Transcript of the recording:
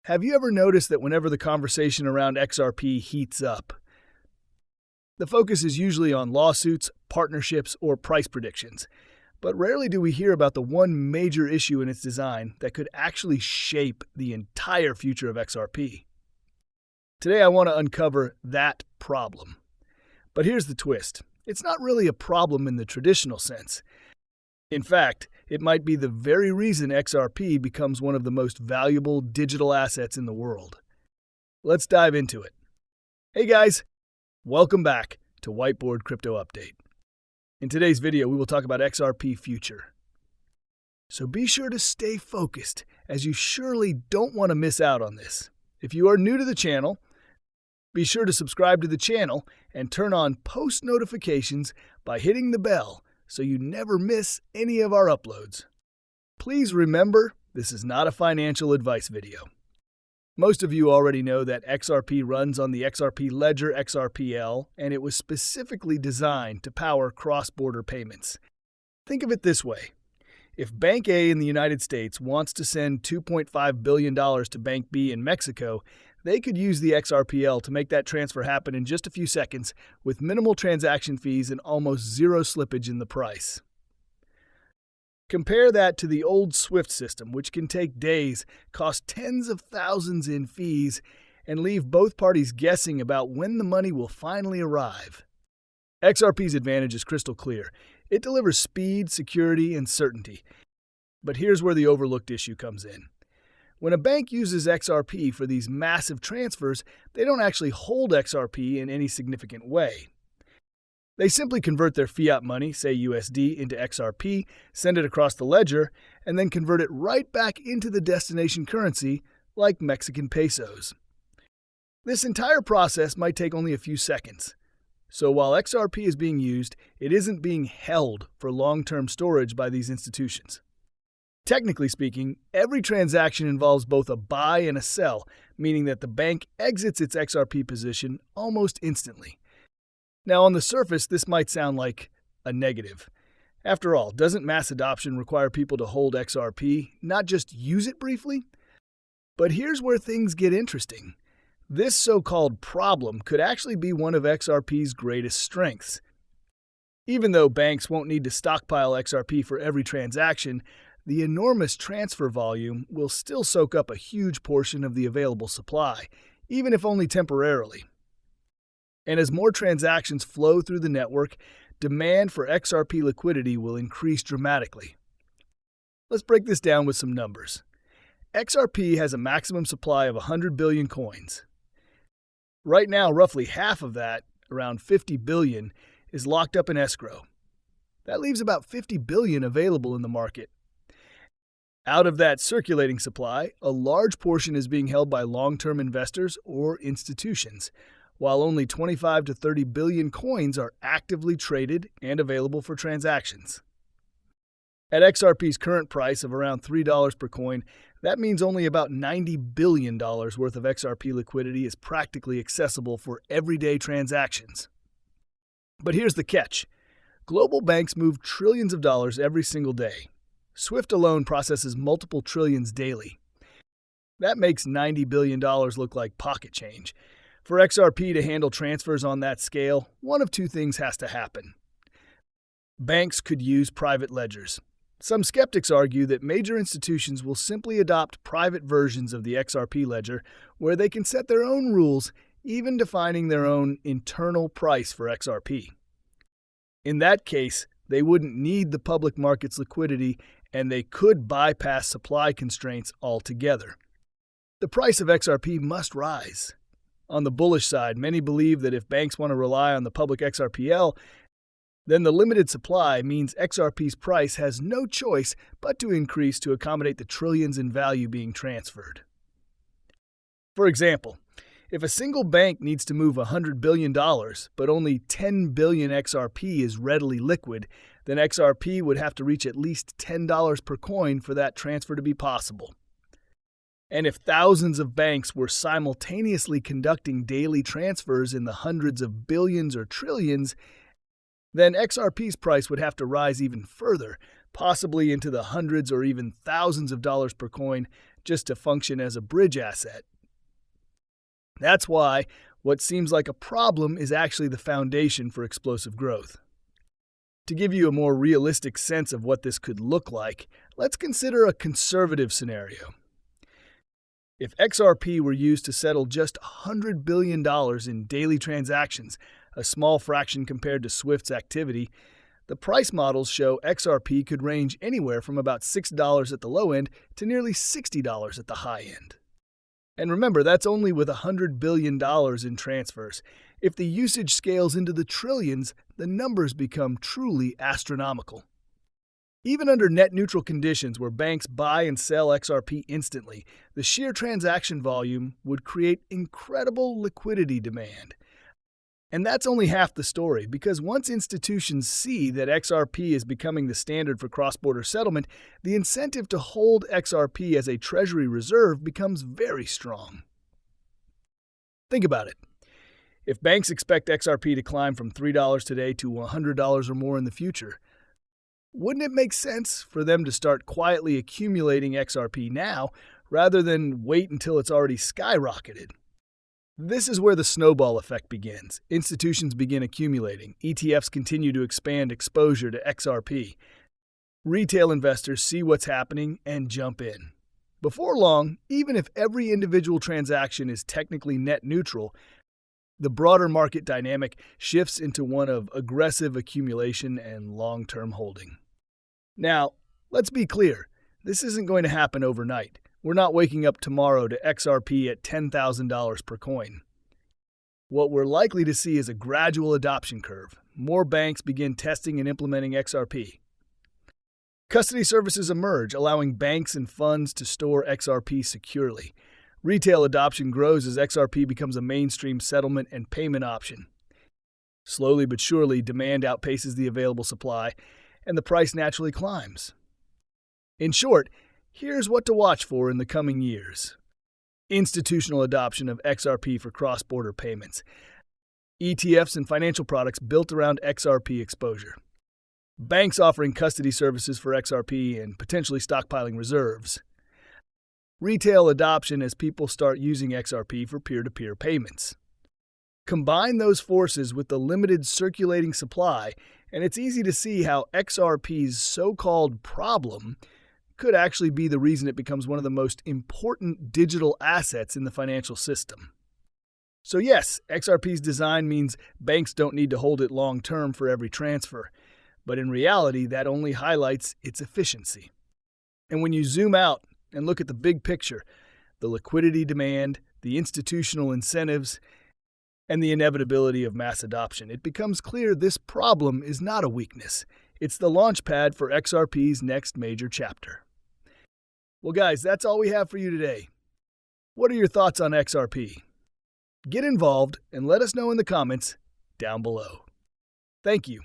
Have you ever noticed that whenever the conversation around XRP heats up, the focus is usually on lawsuits, partnerships, or price predictions, but rarely do we hear about the one major issue in its design that could actually shape the entire future of XRP? Today I want to uncover that problem. But here's the twist. It's not really a problem in the traditional sense. In fact, it might be the very reason XRP becomes one of the most valuable digital assets in the world. Let's dive into it. Hey guys, welcome back to Whiteboard Crypto Update. In today's video, we will talk about XRP future. So be sure to stay focused, as you surely don't want to miss out on this. If you are new to the channel, be sure to subscribe to the channel and turn on post notifications by hitting the bell so you never miss any of our uploads. Please remember, this is not a financial advice video. Most of you already know that XRP runs on the XRP ledger XRPL, and it was specifically designed to power cross-border payments. Think of it this way. If Bank A in the United States wants to send $2.5 billion to Bank B in Mexico, they could use the XRPL to make that transfer happen in just a few seconds with minimal transaction fees and almost zero slippage in the price. Compare that to the old SWIFT system, which can take days, cost tens of thousands in fees, and leave both parties guessing about when the money will finally arrive. XRP's advantage is crystal clear. It delivers speed, security, and certainty. But here's where the overlooked issue comes in. When a bank uses XRP for these massive transfers, they don't actually hold XRP in any significant way. They simply convert their fiat money, say USD, into XRP, send it across the ledger, and then convert it right back into the destination currency, like Mexican pesos. This entire process might take only a few seconds. So while XRP is being used, it isn't being held for long-term storage by these institutions. Technically speaking, every transaction involves both a buy and a sell, meaning that the bank exits its XRP position almost instantly. Now, on the surface, this might sound like a negative. After all, doesn't mass adoption require people to hold XRP, not just use it briefly? But here's where things get interesting. This so-called problem could actually be one of XRP's greatest strengths. Even though banks won't need to stockpile XRP for every transaction, the enormous transfer volume will still soak up a huge portion of the available supply, even if only temporarily. And as more transactions flow through the network, demand for XRP liquidity will increase dramatically. Let's break this down with some numbers. XRP has a maximum supply of 100 billion coins. Right now, roughly half of that, around 50 billion, is locked up in escrow. That leaves about 50 billion available in the market. Out of that circulating supply, a large portion is being held by long-term investors or institutions, while only 25 to 30 billion coins are actively traded and available for transactions. At XRP's current price of around $3 per coin, that means only about $90 billion worth of XRP liquidity is practically accessible for everyday transactions. But here's the catch. Global banks move trillions of dollars every single day. SWIFT alone processes multiple trillions daily. That makes $90 billion look like pocket change. For XRP to handle transfers on that scale, one of two things has to happen. Banks could use private ledgers. Some skeptics argue that major institutions will simply adopt private versions of the XRP ledger where they can set their own rules, even defining their own internal price for XRP. In that case, they wouldn't need the public market's liquidity, and they could bypass supply constraints altogether. The price of XRP must rise. On the bullish side, many believe that if banks want to rely on the public XRPL, then the limited supply means XRP's price has no choice but to increase to accommodate the trillions in value being transferred. For example, if a single bank needs to move $100 billion, but only 10 billion XRP is readily liquid, then XRP would have to reach at least $10 per coin for that transfer to be possible. And if thousands of banks were simultaneously conducting daily transfers in the hundreds of billions or trillions, then XRP's price would have to rise even further, possibly into the hundreds or even thousands of dollars per coin, just to function as a bridge asset. That's why what seems like a problem is actually the foundation for explosive growth. To give you a more realistic sense of what this could look like, let's consider a conservative scenario. If XRP were used to settle just $100 billion in daily transactions, a small fraction compared to Swift's activity, the price models show XRP could range anywhere from about $6 at the low end to nearly $60 at the high end. And remember, that's only with $100 billion in transfers. If the usage scales into the trillions, the numbers become truly astronomical. Even under net-neutral conditions where banks buy and sell XRP instantly, the sheer transaction volume would create incredible liquidity demand. And that's only half the story, because once institutions see that XRP is becoming the standard for cross-border settlement, the incentive to hold XRP as a treasury reserve becomes very strong. Think about it. If banks expect XRP to climb from $3 today to $100 or more in the future, wouldn't it make sense for them to start quietly accumulating XRP now rather than wait until it's already skyrocketed? This is where the snowball effect begins. Institutions begin accumulating. ETFs continue to expand exposure to XRP. Retail investors see what's happening and jump in. Before long, even if every individual transaction is technically net neutral, the broader market dynamic shifts into one of aggressive accumulation and long-term holding. Now, let's be clear. This isn't going to happen overnight. We're not waking up tomorrow to XRP at $10,000 per coin. What we're likely to see is a gradual adoption curve. More banks begin testing and implementing XRP. Custody services emerge, allowing banks and funds to store XRP securely. Retail adoption grows as XRP becomes a mainstream settlement and payment option. Slowly but surely, demand outpaces the available supply, and the price naturally climbs. In short, here's what to watch for in the coming years. Institutional adoption of XRP for cross-border payments. ETFs and financial products built around XRP exposure. Banks offering custody services for XRP and potentially stockpiling reserves. Retail adoption as people start using XRP for peer-to-peer payments. Combine those forces with the limited circulating supply, and it's easy to see how XRP's so-called problem could actually be the reason it becomes one of the most important digital assets in the financial system. So yes, XRP's design means banks don't need to hold it long-term for every transfer, but in reality, that only highlights its efficiency. And when you zoom out and look at the big picture, the liquidity demand, the institutional incentives, and the inevitability of mass adoption, it becomes clear this problem is not a weakness. It's the launchpad for XRP's next major chapter. Well, guys, that's all we have for you today. What are your thoughts on XRP? Get involved and let us know in the comments down below. Thank you.